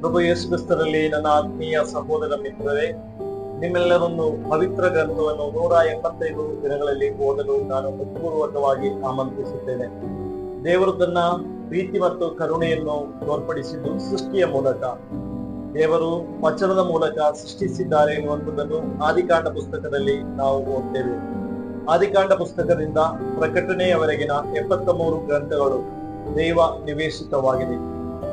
ಪ್ರಭು ಯೇಸು ಕ್ರಿಸ್ತರಲ್ಲಿ ನನ್ನ ಆತ್ಮೀಯ ಸಹೋದರ ಮಿತ್ರರೇ, ನಿಮ್ಮೆಲ್ಲರನ್ನು ಪವಿತ್ರ ಗ್ರಂಥವನ್ನು 185 ದಿನಗಳಲ್ಲಿ ಓದಲು ನಾನು ಹೃತ್ಪೂರ್ವಕವಾಗಿ ಆಮಂತ್ರಿಸುತ್ತೇನೆ. ದೇವರು ತನ್ನ ಪ್ರೀತಿ ಮತ್ತು ಕರುಣೆಯನ್ನು ತೋರ್ಪಡಿಸಿದ್ದು ಸೃಷ್ಟಿಯ ಮೂಲಕ. ದೇವರು ವಚನದ ಮೂಲಕ ಸೃಷ್ಟಿಸಿದ್ದಾರೆ ಎನ್ನುವಂಥದ್ದನ್ನು ಆದಿಕಾಂಡ ಪುಸ್ತಕದಲ್ಲಿ ನಾವು ಓದ್ತೇವೆ. ಆದಿಕಾಂಡ ಪುಸ್ತಕದಿಂದ ಪ್ರಕಟಣೆಯವರೆಗಿನ 73 ಗ್ರಂಥಗಳು ದೈವ ನಿವೇಶಿತವಾಗಿದೆ.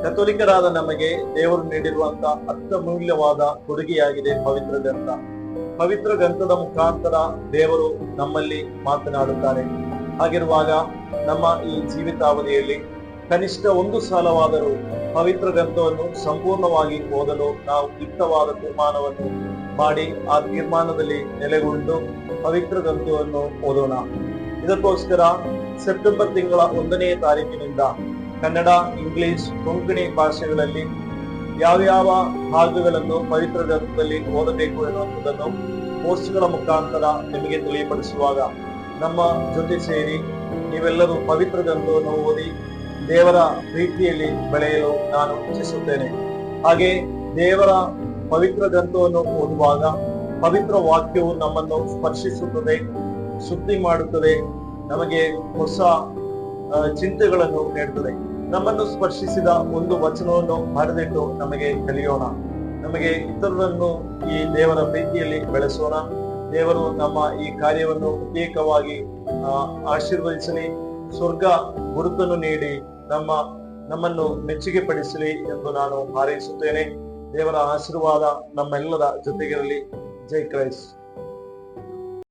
ಕಥೋಲಿಕರಾದ ನಮಗೆ ದೇವರು ನೀಡಿರುವಂತಹ ಅತ್ಯಮೂಲ್ಯವಾದ ಕೊಡುಗೆಯಾಗಿದೆ ಪವಿತ್ರ ಗ್ರಂಥ. ಪವಿತ್ರ ಗ್ರಂಥದ ಮುಖಾಂತರ ದೇವರು ನಮ್ಮಲ್ಲಿ ಮಾತನಾಡುತ್ತಾರೆ. ಹಾಗಿರುವಾಗ ನಮ್ಮ ಈ ಜೀವಿತಾವಧಿಯಲ್ಲಿ ಕನಿಷ್ಠ ಒಂದು ಸಲವಾದರೂ ಪವಿತ್ರ ಗ್ರಂಥವನ್ನು ಸಂಪೂರ್ಣವಾಗಿ ಓದಲು ನಾವು ಯುಕ್ತವಾದ ತೀರ್ಮಾನವನ್ನು ಮಾಡಿ ಆ ತೀರ್ಮಾನದಲ್ಲಿ ನೆಲೆಗೊಂಡು ಪವಿತ್ರ ಗ್ರಂಥವನ್ನು ಓದೋಣ. ಇದಕ್ಕೋಸ್ಕರ ಸೆಪ್ಟೆಂಬರ್ ತಿಂಗಳ 1ನೇ ತಾರೀಕಿನಿಂದ ಕನ್ನಡ, ಇಂಗ್ಲಿಷ್, ಕೊಂಕಣಿ ಭಾಷೆಗಳಲ್ಲಿ ಯಾವ್ಯಾವ ಭಾಗಗಳನ್ನು ಪವಿತ್ರ ಗ್ರಂಥದಲ್ಲಿ ಓದಬೇಕು ಎನ್ನುವಂಥದ್ದನ್ನು ಪೋಸ್ಟ್ಗಳ ಮುಖಾಂತರ ನಿಮಗೆ ತಿಳಿಯಪಡಿಸುವಾಗ ನಮ್ಮ ಜೊತೆ ಸೇರಿ ನೀವೆಲ್ಲರೂ ಪವಿತ್ರ ಗ್ರಂಥವನ್ನು ಓದಿ ದೇವರ ಪ್ರೀತಿಯಲ್ಲಿ ಬೆಳೆಯಲು ನಾನು ಇಚ್ಛಿಸುತ್ತೇನೆ. ಹಾಗೆ ದೇವರ ಪವಿತ್ರ ಗ್ರಂಥವನ್ನು ಓದುವಾಗ ಪವಿತ್ರ ವಾಕ್ಯವು ನಮ್ಮನ್ನು ಸ್ಪರ್ಶಿಸುತ್ತದೆ, ಶುದ್ಧಿ ಮಾಡುತ್ತದೆ, ನಮಗೆ ಹೊಸ ಚಿಂತೆಗಳನ್ನು ನೀಡುತ್ತದೆ. ನಮ್ಮನ್ನು ಸ್ಪರ್ಶಿಸಿದ ಒಂದು ವಚನವನ್ನು ಬರೆದಿಟ್ಟು ನಮಗೆ ಕಲಿಯೋಣ. ನಮಗೆ ಇತರರನ್ನು ಈ ದೇವರ ಪ್ರೀತಿಯಲ್ಲಿ ಬೆಳೆಸೋಣ. ದೇವರು ನಮ್ಮ ಈ ಕಾರ್ಯವನ್ನು ಪ್ರತ್ಯೇಕವಾಗಿ ಆಶೀರ್ವದಿಸಲಿ, ಸ್ವರ್ಗ ಗುರುತನ್ನು ನೀಡಿ ನಮ್ಮನ್ನು ಮೆಚ್ಚುಗೆ ಪಡಿಸಲಿ ಎಂದು ನಾನು ಹಾರೈಸುತ್ತೇನೆ. ದೇವರ ಆಶೀರ್ವಾದ ನಮ್ಮೆಲ್ಲರ ಜೊತೆಗಿರಲಿ. ಜೈ ಕ್ರೈಸ್ಟ್.